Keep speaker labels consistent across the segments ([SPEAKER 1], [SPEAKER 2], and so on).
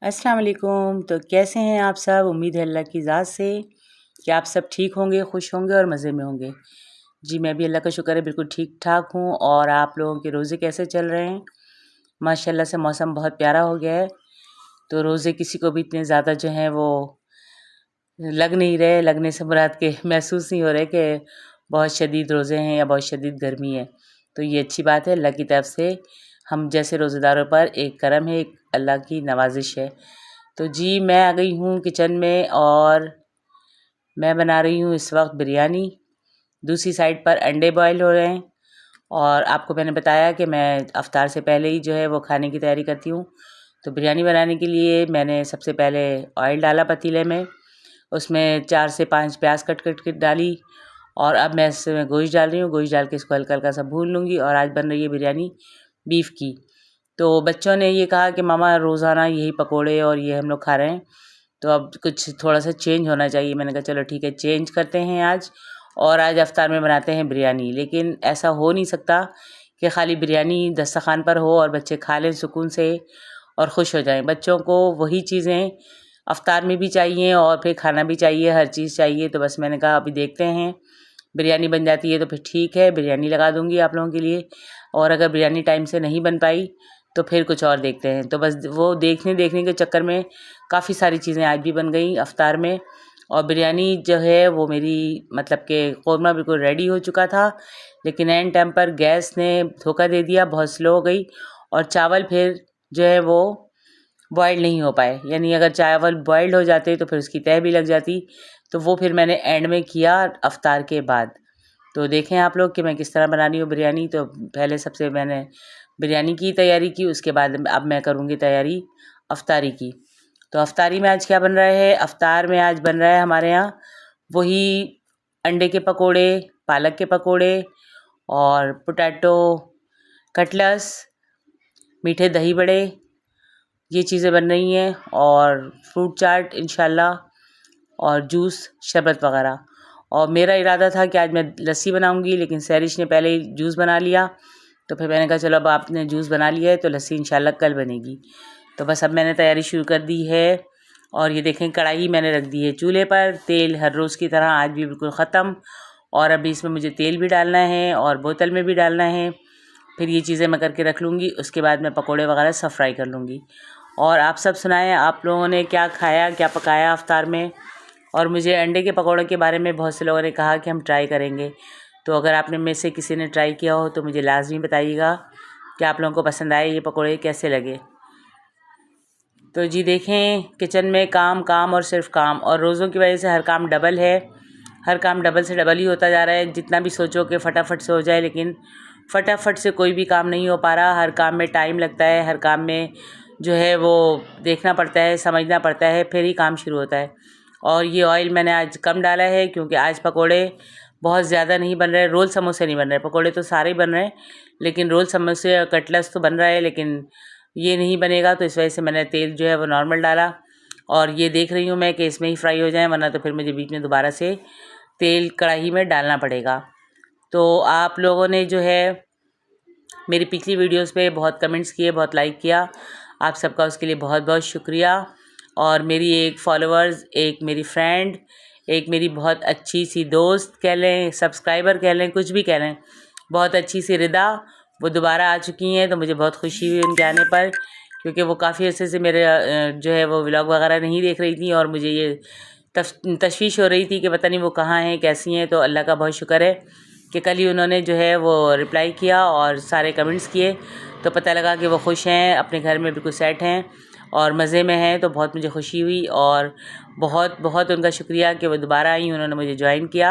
[SPEAKER 1] अस्सलाम वालेकुम। तो कैसे हैं आप सब? उम्मीद है अल्लाह की ज़ात से कि आप सब ठीक होंगे, खुश होंगे और मज़े में होंगे। जी, मैं भी अल्लाह का शुक्र है बिल्कुल ठीक-ठाक हूँ। और आप लोगों के रोज़े कैसे चल रहे हैं? माशाल्लाह से मौसम बहुत प्यारा हो गया है, तो रोज़े किसी को भी इतने ज़्यादा जो हैं वो लग नहीं रहे। लगने से मुराद के महसूस नहीं हो रहे कि बहुत शदीद रोज़े हैं या बहुत शदीद गर्मी है। तो ये अच्छी बात है, अल्लाह की तरफ से हम जैसे रोज़ेदारों पर एक करम है, एक अल्लाह की नवाज़िश है। तो जी, मैं आ गई हूँ किचन में और मैं बना रही हूँ इस वक्त बिरयानी। दूसरी साइड पर अंडे बॉयल हो रहे हैं। और आपको मैंने बताया कि मैं अफ्तार से पहले ही जो है वो खाने की तैयारी करती हूँ। तो बिरयानी बनाने के लिए मैंने सबसे पहले ऑयल डाला पतीले में, उसमें 4 से 5 प्याज कट कट के डाली। और अब मैं इसमें गोश्त डाल रही हूँ। गोश्त डाल के इसको हल्का हल्का सा भून लूँगी। और आज बन रही है बिरयानी बीफ की। तो बच्चों ने ये कहा कि मामा रोज़ाना यही पकोड़े और ये हम लोग खा रहे हैं, तो अब कुछ थोड़ा सा चेंज होना चाहिए। मैंने कहा चलो ठीक है, चेंज करते हैं आज। और आज अफ्तार में बनाते हैं बिरयानी। लेकिन ऐसा हो नहीं सकता कि खाली बिरयानी दस्तरखान पर हो और बच्चे खा लें सुकून से और ख़ुश हो जाएं। बच्चों को वही चीज़ें अफ्तार में भी चाहिए और फिर खाना भी चाहिए, हर चीज़ चाहिए। तो बस मैंने कहा अभी देखते हैं, बिरयानी बन जाती है तो फिर ठीक है, बिरयानी लगा दूँगी आप लोगों के लिए। और अगर बिरयानी टाइम से नहीं बन पाई तो फिर कुछ और देखते हैं। तो बस वो देखने देखने के चक्कर में काफ़ी सारी चीज़ें आज भी बन गई अफ्तार में। और बिरयानी जो है वो मेरी मतलब कि क़ोरमा बिल्कुल रेडी हो चुका था, लेकिन एन टाइम पर गैस ने धोखा दे दिया, बहुत स्लो हो गई। और चावल फिर जो है वो बॉयल नहीं हो पाए। यानी अगर चावल बॉइल्ड हो जाते तो फिर उसकी तह भी लग जाती। तो वो फिर मैंने एंड में किया अफ्तार के बाद। तो देखें आप लोग कि मैं किस तरह बना रही हूँ बिरयानी। तो पहले सबसे मैंने बिरयानी की तैयारी की, उसके बाद अब मैं करूँगी तैयारी अफ्तारी की। तो अफ्तारी में आज क्या बन रहा है? अफ्तार में आज बन रहा है हमारे यहाँ वही अंडे के पकोड़े, पालक के पकोड़े और पोटैटो कटलेट्स, मीठे दही बड़े, ये चीज़ें बन रही हैं। और फ्रूट चाट इंशाल्लाह, और जूस, शरबत वग़ैरह। और मेरा इरादा था कि आज मैं लस्सी बनाऊंगी, लेकिन सैरिश ने पहले ही जूस बना लिया। तो फिर मैंने कहा चलो अब आपने जूस बना लिया है तो लस्सी इंशाल्लाह कल बनेगी। तो बस अब मैंने तैयारी शुरू कर दी है। और ये देखें, कढ़ाई मैंने रख दी है चूल्हे पर। तेल हर रोज़ की तरह आज भी बिल्कुल ख़त्म। और अभी इसमें मुझे तेल भी डालना है और बोतल में भी डालना है। फिर ये चीज़ें मैं करके रख लूँगी, उसके बाद मैं पकोड़े वगैरह सब फ्राई कर लूँगी। और आप सब सुनाएं, आप लोगों ने क्या खाया, क्या पकाया अफ्तार में? और मुझे अंडे के पकौड़ों के बारे में बहुत से लोगों ने कहा कि हम ट्राई करेंगे। तो अगर आपने में से किसी ने ट्राई किया हो तो मुझे लाज़मी बताइएगा कि आप लोगों को पसंद आए, ये पकौड़े कैसे लगे। तो जी देखें, किचन में काम काम और सिर्फ काम। और रोज़ों की वजह से हर काम डबल है, हर काम डबल से डबल ही होता जा रहा है। जितना भी सोचो कि फटाफट से हो जाए, लेकिन फटाफट से कोई भी काम नहीं हो पा रहा। हर काम में टाइम लगता है, हर काम में जो है वो देखना पड़ता है, समझना पड़ता है, फिर ही काम शुरू होता है। और ये ऑयल मैंने आज कम डाला है क्योंकि आज पकोड़े बहुत ज़्यादा नहीं बन रहे। रोल समोसे नहीं बन रहे, पकोड़े तो सारे ही बन रहे हैं, लेकिन रोल समोसे और कटलेट्स तो बन रहा है, लेकिन ये नहीं बनेगा। तो इस वजह से मैंने तेल जो है वो नॉर्मल डाला। और ये देख रही हूँ मैं कि इसमें ही फ्राई हो जाए, वरना तो फिर मुझे बीच में दोबारा से तेल कढ़ाई में डालना पड़ेगा। तो आप लोगों ने जो है मेरी पिछली वीडियोस पे बहुत कमेंट्स किए, बहुत लाइक किया, आप सबका उसके लिए बहुत बहुत शुक्रिया। और मेरी एक फॉलोअर्स, एक मेरी फ्रेंड, एक मेरी बहुत अच्छी सी दोस्त कह लें, सब्सक्राइबर कह लें, कुछ भी कह लें, बहुत अच्छी सी रिदा, वो दोबारा आ चुकी हैं। तो मुझे बहुत खुशी हुई उनके आने पर, क्योंकि वो काफ़ी अर्से से मेरे जो है वो व्लॉग वगैरह नहीं देख रही थी। और मुझे ये तशवीश हो रही थी कि पता नहीं वो कहाँ हैं, कैसी हैं। तो अल्लाह का बहुत शुक्र है कि कल ही उन्होंने जो है वो रिप्लाई किया और सारे कमेंट्स किए। तो पता लगा कि वो खुश हैं, अपने घर में बिल्कुल सेट हैं और मज़े में हैं। तो बहुत मुझे खुशी हुई और बहुत बहुत उनका शुक्रिया कि वो दोबारा आई, उन्होंने मुझे ज्वाइन किया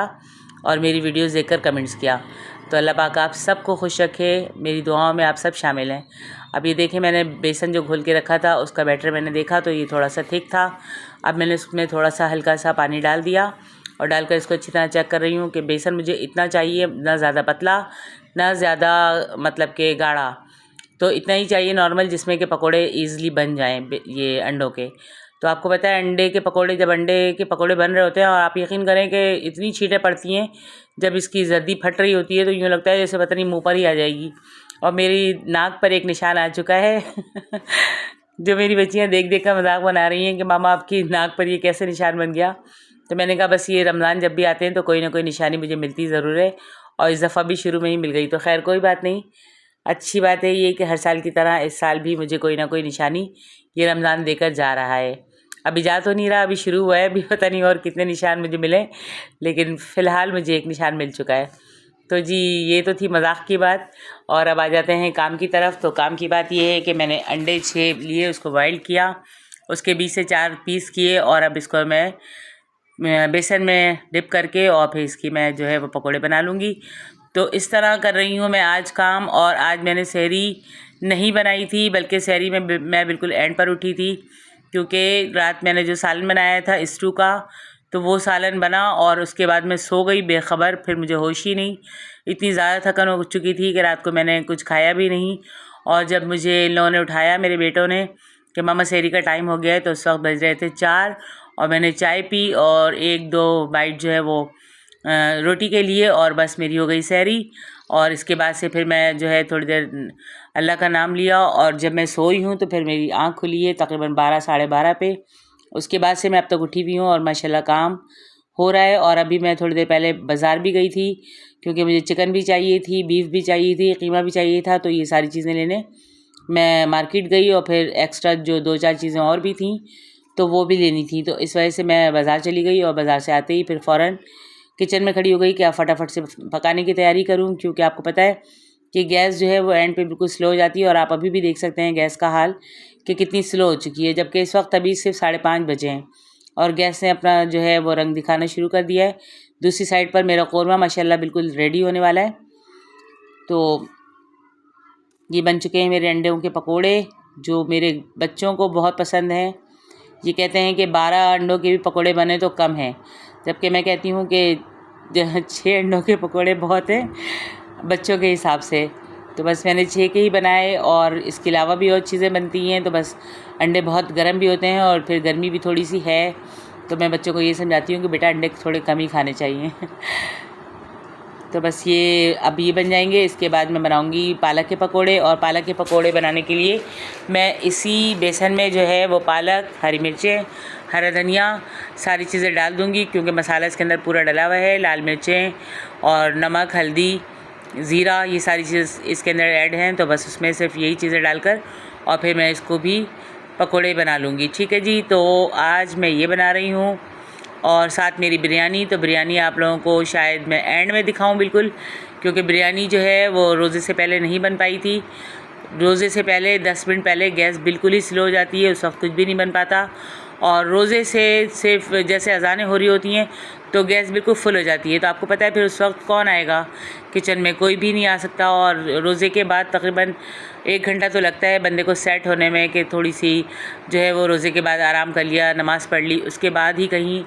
[SPEAKER 1] और मेरी वीडियोस देखकर कमेंट्स किया। तो अल्लाह पाक आप सबको खुश रखे, मेरी दुआओं में आप सब शामिल हैं। अब ये देखें, मैंने बेसन जो घोल के रखा था उसका बैटर मैंने देखा तो ये थोड़ा सा थिक था। अब मैंने उसमें थोड़ा सा हल्का सा पानी डाल दिया और डालकर इसको अच्छी तरह चेक कर रही हूँ कि बेसन मुझे इतना चाहिए, ना ज़्यादा पतला ना ज़्यादा मतलब कि गाढ़ा, तो इतना ही चाहिए नॉर्मल, जिसमें कि पकोड़े ईज़िली बन जाएं ये अंडों के। तो आपको पता है अंडे के पकोड़े, जब अंडे के पकोड़े बन रहे होते हैं और आप यकीन करें कि इतनी छींटें पड़ती हैं, जब इसकी जर्दी फट रही होती है तो यूँ लगता है जैसे पता नहीं मुँह पर ही आ जाएगी। और मेरी नाक पर एक निशान आ चुका है जो मेरी बच्चियाँ देख देख कर मजाक बना रही हैं कि मामा आपकी नाक पर ये कैसे निशान बन गया। तो मैंने कहा बस ये रमज़ान जब भी आते हैं तो कोई ना कोई निशानी मुझे मिलती ज़रूर है, और इस दफ़ा भी शुरू में ही मिल गई। तो खैर कोई बात नहीं, अच्छी बात है ये कि हर साल की तरह इस साल भी मुझे कोई ना कोई निशानी ये रमज़ान देकर जा रहा है। अभी जा तो नहीं रहा, अभी शुरू हुआ है, अभी पता नहीं और कितने निशान मुझे मिले, लेकिन फ़िलहाल मुझे एक निशान मिल चुका है। तो जी ये तो थी मजाक की बात, और अब आ जाते हैं काम की तरफ। तो काम की बात ये है कि मैंने अंडे 6 लिए, उसको बॉइल किया, उसके बीच से 4 पीस किए, और अब इसको मैं बेसन में डिप करके और फिर इसकी मैं जो है वो पकोड़े बना लूँगी। तो इस तरह कर रही हूँ मैं आज काम। और आज मैंने सहरी नहीं बनाई थी, बल्कि सहरी में मैं बिल्कुल एंड पर उठी थी, क्योंकि रात मैंने जो सालन बनाया था स्टू का, तो वो सालन बना और उसके बाद मैं सो गई बेखबर। फिर मुझे होश ही नहीं, इतनी ज़्यादा थकन हो चुकी थी कि रात को मैंने कुछ खाया भी नहीं। और जब मुझे इन लोगों ने उठाया, मेरे बेटों ने, कि मामा सहरी का टाइम हो गया है, तो उस वक्त बज रहे थे 4, और मैंने चाय पी और 1-2 बाइट जो है वो रोटी के लिए, और बस मेरी हो गई सहरी। और इसके बाद से फिर मैं जो है थोड़ी देर अल्लाह का नाम लिया, और जब मैं सोई हूँ तो फिर मेरी आँख खुली है तकरीबन 12 साढ़े 12 पे। उसके बाद से मैं अब तक उठी भी हूँ और माशाल्लाह काम हो रहा है। और अभी मैं थोड़ी देर पहले बाज़ार भी गई थी, क्योंकि मुझे चिकन भी चाहिए थी, बीफ भी चाहिए थी, कीमा भी चाहिए था। तो ये सारी चीज़ें लेने मैं मार्केट गई, और फिर एक्स्ट्रा जो 2-4 चीज़ें और भी थीं तो वो भी लेनी थी। तो इस वजह से मैं बाज़ार चली गई, और बाज़ार से आते ही फिर फ़ौरन किचन में खड़ी हो गई कि आप फटाफट से पकाने की तैयारी करूं, क्योंकि आपको पता है कि गैस जो है वो एंड पे बिल्कुल स्लो हो जाती है। और आप अभी भी देख सकते हैं गैस का हाल कि कितनी स्लो हो चुकी है, जबकि इस वक्त अभी सिर्फ 5:30 बजे हैं और गैस ने अपना जो है वो रंग दिखाना शुरू कर दिया है। दूसरी साइड पर मेरा कौरमा माशाल्लाह बिल्कुल रेडी होने वाला है। तो ये बन चुके हैं मेरे अंडों के पकोड़े, जो मेरे बच्चों को बहुत पसंद हैं। ये कहते हैं कि 12 अंडों के भी पकोड़े बने तो कम हैं, जबकि मैं कहती हूँ कि 6 अंडों के पकोड़े बहुत हैं बच्चों के हिसाब से। तो बस मैंने 6 के ही बनाए, और इसके अलावा भी और चीज़ें बनती हैं। तो बस अंडे बहुत गर्म भी होते हैं, और फिर गर्मी भी थोड़ी सी है, तो मैं बच्चों को ये समझाती हूँ कि बेटा अंडे थोड़े कम ही खाने चाहिए। तो बस ये अब ये बन जाएंगे। इसके बाद मैं बनाऊंगी पालक के पकोड़े, और पालक के पकोड़े बनाने के लिए मैं इसी बेसन में जो है वो पालक, हरी मिर्चें, हरा धनिया, सारी चीज़ें डाल दूंगी, क्योंकि मसाला इसके अंदर पूरा डला हुआ है। लाल मिर्चें और नमक, हल्दी, ज़ीरा, ये सारी चीज़ इसके अंदर ऐड हैं। तो बस उसमें सिर्फ यही चीज़ें डालकर और फिर मैं इसको भी पकोड़े बना लूँगी। ठीक है जी, तो आज मैं ये बना रही हूँ, और साथ मेरी बिरयानी। तो बिरयानी आप लोगों को शायद मैं एंड में दिखाऊं बिल्कुल, क्योंकि बिरयानी जो है वो रोज़े से पहले नहीं बन पाई थी। रोज़े से पहले 10 मिनट पहले गैस बिल्कुल ही स्लो हो जाती है, उस वक्त कुछ भी नहीं बन पाता। और रोज़े से सिर्फ जैसे अज़ानें हो रही होती हैं तो गैस बिल्कुल फुल हो जाती है। तो आपको पता है फिर उस वक्त कौन आएगा किचन में, कोई भी नहीं आ सकता। और रोज़े के बाद तकरीबन 1 घंटा तो लगता है बंदे को सेट होने में, कि थोड़ी सी जो है वो रोज़े के बाद आराम कर लिया, नमाज़ पढ़ ली, उसके बाद ही कहीं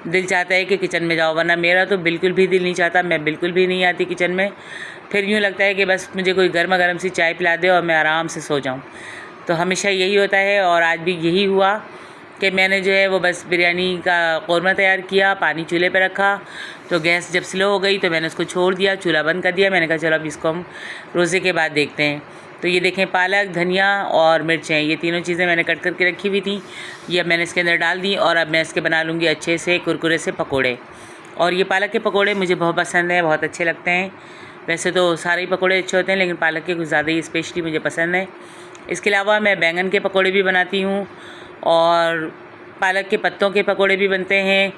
[SPEAKER 1] दिल चाहता है कि किचन में जाओ। वरना मेरा तो बिल्कुल भी दिल नहीं चाहता, मैं बिल्कुल भी नहीं आती किचन में। फिर यूँ लगता है कि बस मुझे कोई गर्मा गर्म सी चाय पिला दे और मैं आराम से सो जाऊँ। तो हमेशा यही होता है, और आज भी यही हुआ कि मैंने जो है वो बस बिरयानी का कौरमा तैयार किया, पानी चूल्हे पे रखा, तो गैस जब स्लो हो गई तो मैंने उसको छोड़ दिया, चूल्हा बंद कर दिया। मैंने कहा चलो अब इसको हम रोज़े के बाद देखते हैं। तो ये देखें, पालक, धनिया और मिर्चें, ये तीनों चीज़ें मैंने कट करके रखी हुई थी, ये अब मैंने इसके अंदर डाल दी, और अब मैं इसके बना लूँगी अच्छे से कुरकुरे से पकोड़े। और ये पालक के पकोड़े मुझे बहुत पसंद है, बहुत अच्छे लगते हैं। वैसे तो सारे ही पकोड़े अच्छे होते हैं, लेकिन पालक के कुछ ज़्यादा ही स्पेशली मुझे पसंद है। इसके अलावा मैं बैंगन के पकोड़े भी बनाती हूँ, और पालक के पत्तों के पकोड़े भी बनते हैं,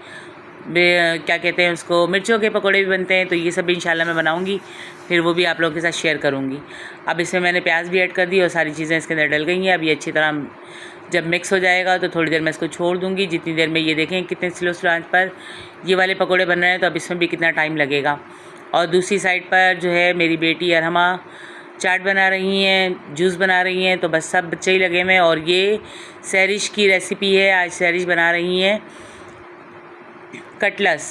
[SPEAKER 1] क्या कहते हैं उसको, मिर्चों के पकोड़े भी बनते हैं। तो ये सब भी इंशाल्लाह मैं बनाऊंगी, फिर वो भी आप लोगों के साथ शेयर करूंगी। अब इसमें मैंने प्याज भी ऐड कर दी और सारी चीज़ें इसके अंदर डल गई हैं। अब ये अच्छी तरह जब मिक्स हो जाएगा तो थोड़ी देर मैं इसको छोड़ दूँगी। जितनी देर में ये देखें कितने स्लो आंच पर ये वाले पकोड़े बन रहे हैं, तो अब इसमें भी कितना टाइम लगेगा। और दूसरी साइड पर जो है मेरी बेटी अरहमा चाट बना रही हैं, जूस बना रही हैं। तो बस सब बच्चे ही लगे हुए हैं। और ये सैरिश की रेसिपी है, आज सैरिश बना रही हैं कटलस,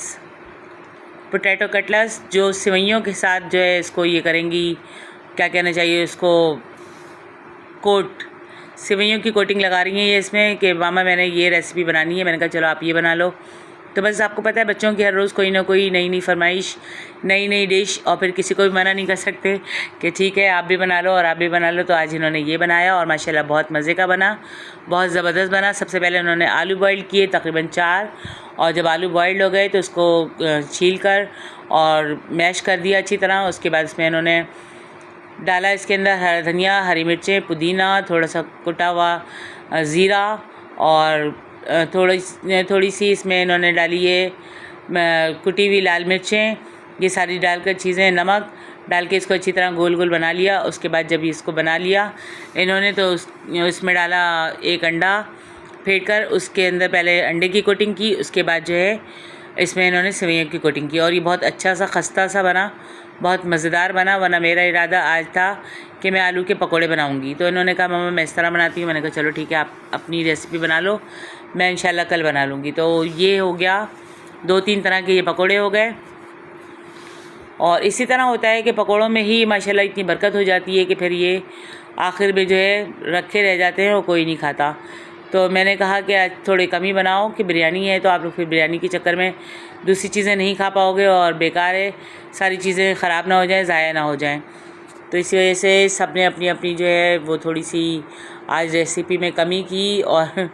[SPEAKER 1] पोटैटो कटलस, जो सेवइयों के साथ जो है इसको ये करेंगी, क्या कहना चाहिए उसको, कोट, सेवइयों की कोटिंग लगा रही हैं ये इसमें, कि मामा मैंने ये रेसिपी बनानी है। मैंने कहा चलो आप ये बना लो। तो बस आपको पता है बच्चों की हर रोज़ कोई ना कोई नई नई फरमाइश, नई नई डिश, और फिर किसी को भी मना नहीं कर सकते कि ठीक है आप भी बना लो और आप भी बना लो। तो आज इन्होंने ये बनाया और माशाल्लाह बहुत मज़े का बना, बहुत ज़बरदस्त बना। सबसे पहले उन्होंने आलू बॉइल किए तकरीबन 4, और जब आलू बॉइल्ड हो गए तो उसको छील कर और मैश कर दिया अच्छी तरह। उसके बाद इसमें इन्होंने डाला इसके अंदर हरा धनिया, हरी मिर्चें, पुदीना, थोड़ा सा कुटा हुआ ज़ीरा, और थोड़ी सी इसमें इन्होंने डाली है कुटी हुई लाल मिर्चें। ये सारी डालकर चीज़ें, नमक डाल के इसको अच्छी तरह गोल गोल बना लिया। उसके बाद जब इसको बना लिया इन्होंने तो इसमें डाला एक अंडा फेंट कर, उसके अंदर पहले अंडे की कोटिंग की, उसके बाद जो है इसमें इन्होंने सेवइयों की कोटिंग की, और ये बहुत अच्छा सा खस्ता सा बना, बहुत मज़ेदार बना। वरना मेरा इरादा आज था कि मैं आलू के पकोड़े बनाऊंगी, तो इन्होंने कहा मम्मा मैं इस तरह बनाती हूँ। मैंने कहा चलो ठीक है आप अपनी रेसिपी बना लो, मैं इंशाल्लाह कल बना लूँगी। तो ये हो गया, 2-3 तरह के ये पकोड़े हो गए। और इसी तरह होता है कि पकोड़ों में ही माशाल्लाह इतनी बरकत हो जाती है कि फिर ये आखिर में जो है रखे रह जाते हैं और कोई नहीं खाता। तो मैंने कहा कि आज थोड़ी कम ही बनाओ कि बिरयानी है, तो आप लोग फिर बिरयानी के चक्कर में दूसरी चीज़ें नहीं खा पाओगे और बेकार है, सारी चीज़ें ख़राब ना हो जाएं, ज़ाया ना हो जाएं। तो इसी वजह से सब ने अपनी अपनी जो है वो थोड़ी सी आज रेसिपी में कमी की, और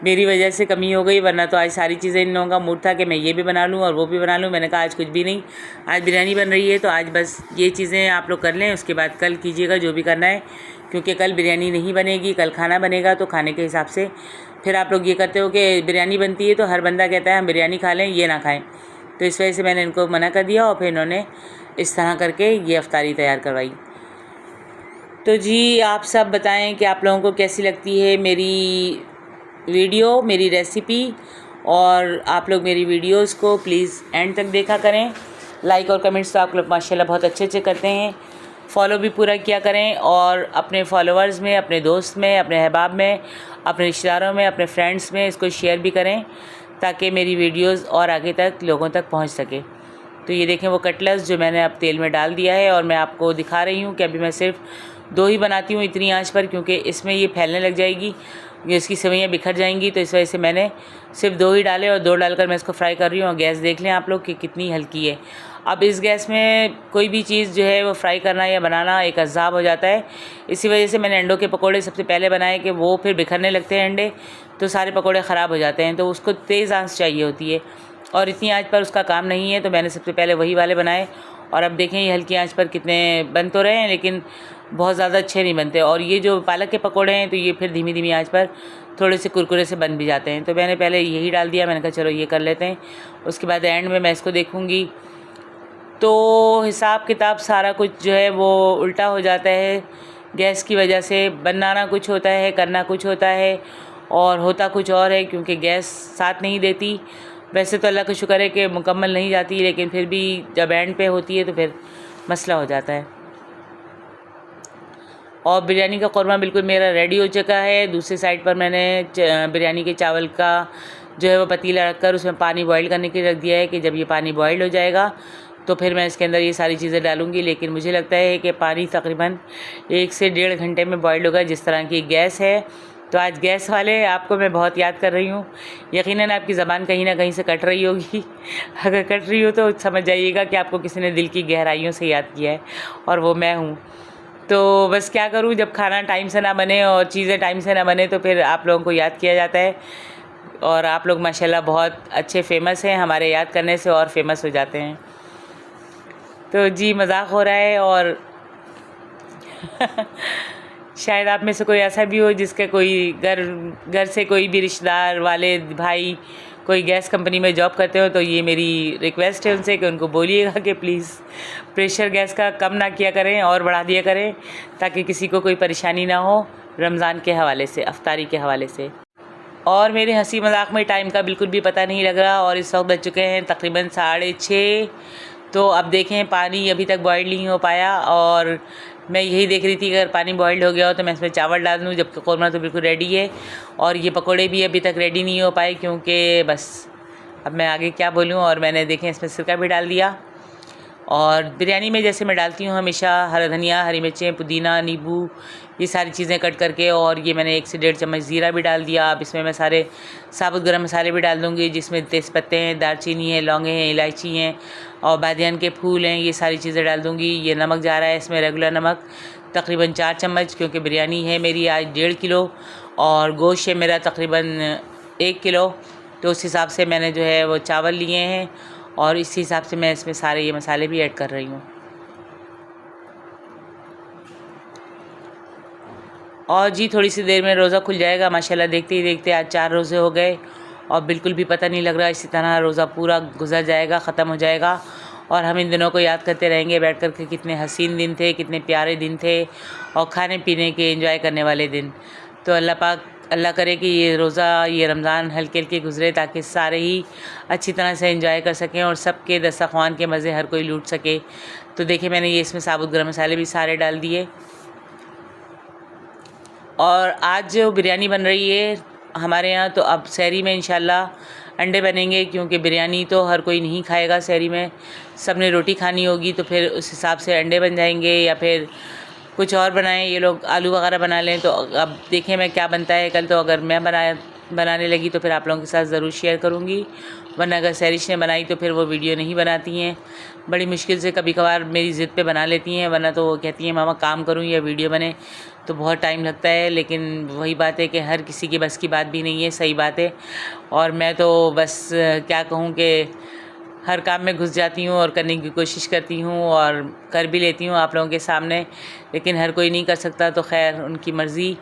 [SPEAKER 1] मेरी वजह से कमी हो गई। वरना तो आज सारी चीज़ें इन लोगों का मूड था कि मैं ये भी बना लूँ और वो भी बना लूँ। मैंने कहा आज कुछ भी नहीं, आज बिरयानी बन रही है तो आज बस ये चीज़ें आप लोग कर लें, उसके बाद कल कीजिएगा जो भी करना है, क्योंकि कल बिरयानी नहीं बनेगी, कल खाना बनेगा। तो खाने के हिसाब से फिर आप लोग ये करते हो कि बिरयानी बनती है तो हर बंदा कहता है हम बिरयानी खा लें, ये ना खाएँ। तो इस वजह से मैंने इनको मना कर दिया और फिर इन्होंने इस तरह करके ये अफ्तारी तैयार करवाई। तो जी आप सब बताएं कि आप लोगों को कैसी लगती है मेरी वीडियो, मेरी रेसिपी, और आप लोग मेरी वीडियोस को प्लीज़ एंड तक देखा करें। लाइक और कमेंट्स तो आप लोग माशाल्लाह बहुत अच्छे अच्छे करते हैं, फॉलो भी पूरा किया करें, और अपने फॉलोअर्स में, अपने दोस्त में, अपने अहबाब में, अपने रिश्तेदारों में, अपने फ्रेंड्स में इसको शेयर भी करें ताकि मेरी वीडियोस और आगे तक लोगों तक पहुंच सके। तो ये देखें वो कटलेट्स जो मैंने अब तेल में डाल दिया है, और मैं आपको दिखा रही हूँ कि अभी मैं सिर्फ 2 ही बनाती हूँ इतनी आंच पर, क्योंकि इसमें ये फैलने लग जाएगी, इसकी सेवइयाँ बिखर जाएंगी। तो इस वजह से मैंने सिर्फ 2 ही डाले, और 2 डालकर मैं इसको फ्राई कर रही हूँ। और गैस देख लें आप लोग कि कितनी हल्की है। अब इस गैस में कोई भी चीज़ जो है वो फ्राई करना या बनाना एक अज़ाब हो जाता है। इसी वजह से मैंने अंडों के पकोड़े सबसे पहले बनाए कि वो फिर बिखरने लगते हैं अंडे, तो सारे पकोड़े ख़राब हो जाते हैं। तो उसको तेज़ आंच चाहिए होती है, और इतनी आंच पर उसका काम नहीं है। तो मैंने सबसे पहले वही वाले बनाए, और अब देखें ये हल्की आंच पर कितने बन तो रहे हैं, लेकिन बहुत ज़्यादा अच्छे नहीं बनते। और ये जो पालक के पकोड़े हैं तो ये फिर धीमी धीमी आंच पर थोड़े से कुरकुरे से बन भी जाते हैं। तो मैंने पहले यही डाल दिया, मैंने कहा चलो ये कर लेते हैं, उसके बाद एंड में मैं इसको देखूँगी। तो हिसाब किताब सारा कुछ जो है वो उल्टा हो जाता है गैस की वजह से। बनाना कुछ होता है, करना कुछ होता है, और होता कुछ और है, क्योंकि गैस साथ नहीं देती। वैसे तो अल्लाह का शुक्र है कि मुकम्मल नहीं जाती, लेकिन फिर भी जब एंड पे होती है तो फिर मसला हो जाता है। और बिरयानी का क़ौरमा बिल्कुल मेरा रेडी हो चुका है। दूसरी साइड पर मैंने बिरयानी के चावल का जो है वो पतीला रखकर उसमें पानी बॉईल करने के लिए रख दिया है कि जब ये पानी बॉइल्ड हो जाएगा तो फिर मैं इसके अंदर ये सारी चीज़ें डालूँगी। लेकिन मुझे लगता है कि पानी तकरीबन 1 से 1.5 घंटे में बॉइल्ड होगा, जिस तरह की गैस है। तो आज गैस वाले आपको मैं बहुत याद कर रही हूँ। यकीनन आपकी ज़बान कहीं ना कहीं से कट रही होगी। अगर कट रही हो तो समझ जाइएगा कि आपको किसी ने दिल की गहराइयों से याद किया है, और वो मैं हूँ। तो बस क्या करूँ, जब खाना टाइम से ना बने और चीज़ें टाइम से ना बने तो फिर आप लोगों को याद किया जाता है। और आप लोग माशाल्लाह बहुत अच्छे फेमस हैं, हमारे याद करने से और फेमस हो जाते हैं। तो जी मजाक हो रहा है। और शायद आप में से कोई ऐसा भी हो जिसके कोई घर से कोई भी रिश्तेदार, वाले, भाई कोई गैस कंपनी में जॉब करते हो, तो ये मेरी रिक्वेस्ट है उनसे कि उनको बोलिएगा कि प्लीज़ प्रेशर गैस का कम ना किया करें और बढ़ा दिया करें, ताकि किसी को कोई परेशानी ना हो रमज़ान के हवाले से, अफ्तारी के हवाले से। और मेरे हंसी मजाक में टाइम का बिल्कुल भी पता नहीं लग रहा, और इस वक्त बज चुके हैं तकरीबन 6:30। तो अब देखें पानी अभी तक बॉइल्ड नहीं हो पाया, और मैं यही देख रही थी कि अगर पानी बॉइल्ड हो गया हो तो मैं इसमें चावल डाल दूँ, जबकि क़ौरमा तो बिल्कुल रेडी है। और ये पकोड़े भी अभी तक रेडी नहीं हो पाए, क्योंकि बस अब मैं आगे क्या बोलूँ। और मैंने देखें इसमें सिरका भी डाल दिया। और बिरयानी में जैसे मैं डालती हूँ हमेशा हरा धनिया, हरी मिर्चें, पुदीना, नींबू, ये सारी चीज़ें कट करके, और ये मैंने 1 से 1.5 चम्मच ज़ीरा भी डाल दिया। अब इसमें मैं सारे साबुत गरम मसाले भी डाल दूँगी, जिसमें तेज़पत्ते हैं, दालचीनी है, लौंगे हैं, इलायची हैं और बादियान के फूल हैं, ये सारी चीज़ें डाल दूँगी। ये नमक जा रहा है इसमें, रेगुलर नमक तकरीबन 4 चम्मच, क्योंकि बिरयानी है मेरी आज 1.5 किलो और गोश्त है मेरा तकरीबन 1 किलो, तो उस हिसाब से मैंने जो है वो चावल लिए हैं और इसी हिसाब से मैं इसमें सारे ये मसाले भी ऐड कर रही हूँ। और जी थोड़ी सी देर में रोज़ा खुल जाएगा माशाल्लाह। देखते ही देखते आज 4 रोज़े हो गए और बिल्कुल भी पता नहीं लग रहा। इसी तरह रोज़ा पूरा गुजर जाएगा, ख़त्म हो जाएगा और हम इन दिनों को याद करते रहेंगे बैठ कर के, कितने हसीन दिन थे, कितने प्यारे दिन थे और खाने पीने के एंजॉय करने वाले दिन। तो अल्लाह करे कि ये रोज़ा, ये रमज़ान हल्के हल्के गुजरे, ताकि सारे ही अच्छी तरह से एंजॉय कर सकें और सबके दस्तरख़्वान के मज़े हर कोई लूट सके। तो देखिए मैंने ये इसमें साबुत गरम मसाले भी सारे डाल दिए। और आज जो बिरयानी बन रही है हमारे यहाँ, तो अब सहरी में इंशाल्लाह अंडे बनेंगे, क्योंकि बिरयानी तो हर कोई नहीं खाएगा सहरी में, सब ने रोटी खानी होगी, तो फिर उस हिसाब से अंडे बन जाएंगे या फिर कुछ और बनाएं, ये लोग आलू वगैरह बना लें। तो अब देखें मैं क्या बनता है कल। तो अगर मैं बनाने लगी तो फिर आप लोगों के साथ ज़रूर शेयर करूँगी, वरना अगर सैरिश ने बनाई तो फिर वो वीडियो नहीं बनाती हैं। बड़ी मुश्किल से कभी कभार मेरी ज़िद पे बना लेती हैं, वरना तो वो कहती हैं मामा काम करूँ या वीडियो बने, तो बहुत टाइम लगता है। लेकिन वही बात है कि हर किसी की बस की बात भी नहीं है, सही बात है। और मैं तो बस क्या कहूँ कि हर काम में घुस जाती हूँ और करने की कोशिश करती हूँ और कर भी लेती हूँ आप लोगों के सामने, लेकिन हर कोई नहीं कर सकता। तो खैर उनकी मर्ज़ी,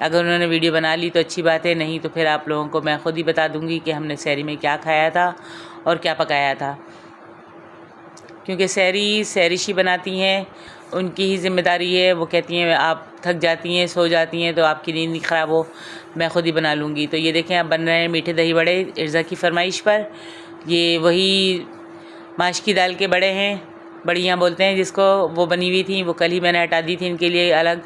[SPEAKER 1] अगर उन्होंने वीडियो बना ली तो अच्छी बात है, नहीं तो फिर आप लोगों को मैं ख़ुद ही बता दूँगी कि हमने सहरी में क्या खाया था और क्या पकाया था। क्योंकि सहरिश ही बनाती हैं, उनकी ही ज़िम्मेदारी है। वो कहती हैं आप थक जाती हैं, सो जाती हैं, तो आपकी नींद नहीं ख़राब हो, मैं ख़ुद ही बना लूँगी। तो ये देखें अब बन रहे हैं मीठे दही बड़े इर्ज़ा की फरमाइश पर। ये वही माश की दाल के बड़े हैं, बड़ियाँ बोलते हैं जिसको, वो बनी हुई थी, वो कल ही मैंने हटा दी थी इनके लिए अलग,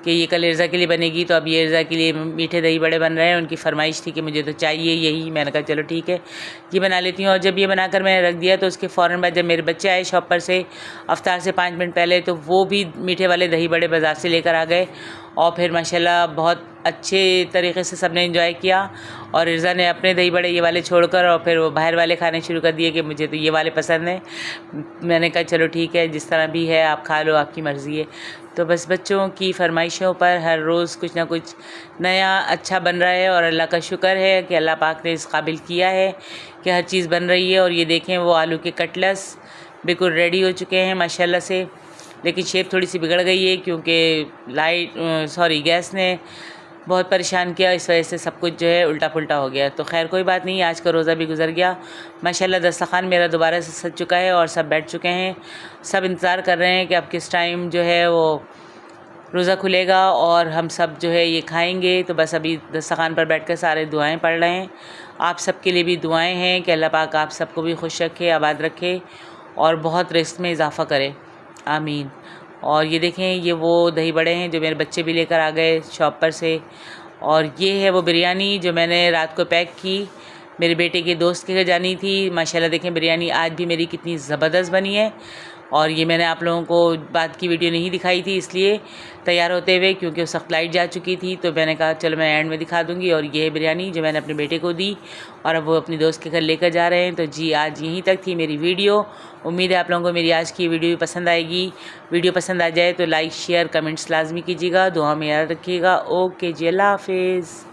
[SPEAKER 1] कि ये कल इर्ज़ा के लिए बनेगी। तो अब ये इर्ज़ा के लिए मीठे दही बड़े बन रहे हैं। उनकी फरमाइश थी कि मुझे तो चाहिए यही, मैंने कहा चलो ठीक है ये बना लेती हूँ। और जब ये बनाकर मैंने रख दिया तो उसके फ़ौरन बाद जब मेरे बच्चे आए शॉप पर से अफ्तार से 5 मिनट पहले, तो वो भी मीठे वाले दही बड़े बाज़ार से लेकर आ गए और फिर माशाल्लाह बहुत अच्छे तरीके से सबने एंजॉय किया। और इर्ज़ा ने अपने दही बड़े ये वाले छोड़कर और फिर वो बाहर वाले खाने शुरू कर दिए कि मुझे तो ये वाले पसंद हैं। मैंने कहा चलो ठीक है, जिस तरह भी है आप खा लो, आपकी मर्ज़ी है। तो बस बच्चों की फरमाइशों पर हर रोज़ कुछ ना कुछ नया अच्छा बन रहा है और अल्लाह का शुक्र है कि अल्लाह पाक ने इस काबिल किया है कि हर चीज़ बन रही है। और ये देखें वो आलू के कटलेट्स बिल्कुल रेडी हो चुके हैं माशाल्लाह से, लेकिन शेप थोड़ी सी बिगड़ गई है क्योंकि गैस ने बहुत परेशान किया, इस वजह से सब कुछ जो है उल्टा पुल्टा हो गया। तो खैर कोई बात नहीं, आज का रोज़ा भी गुजर गया माशाल्लाह। दस्तरखान मेरा दोबारा से सज चुका है और सब बैठ चुके हैं, सब इंतज़ार कर रहे हैं कि अब किस टाइम जो है वो रोज़ा खुलेगा और हम सब जो है ये खाएंगे। तो बस अभी दस्तरखान पर बैठ कर सारे दुआएँ पढ़ रहे हैं। आप सब के लिए भी दुआएँ हैं कि अल्लाह पाक आप सबको भी खुश रखे, आबाद रखे और बहुत रिज़्क़ में इजाफ़ा करे, आमीन। और ये देखें ये वो दही बड़े हैं जो मेरे बच्चे भी लेकर आ गए शॉप पर से, और ये है वो बिरयानी जो मैंने रात को पैक की, मेरे बेटे के दोस्त के घर जानी थी। माशाल्लाह देखें बिरयानी आज भी मेरी कितनी ज़बरदस्त बनी है। और ये मैंने आप लोगों को बाद की वीडियो नहीं दिखाई थी इसलिए तैयार होते हुए, क्योंकि उस वक्त लाइट जा चुकी थी, तो मैंने कहा चलो मैं एंड में दिखा दूँगी। और ये है बिरयानी जो मैंने अपने बेटे को दी और अब वो अपनी दोस्त के घर लेकर जा रहे हैं। तो जी आज यहीं तक थी मेरी वीडियो। उम्मीद है आप लोगों को मेरी आज की वीडियो भी पसंद आएगी। वीडियो पसंद आ जाए तो लाइक शेयर कमेंट्स लाजमी कीजिएगा, दुआ में याद रखिएगा। ओके जी, अल्लाह हाफिज़।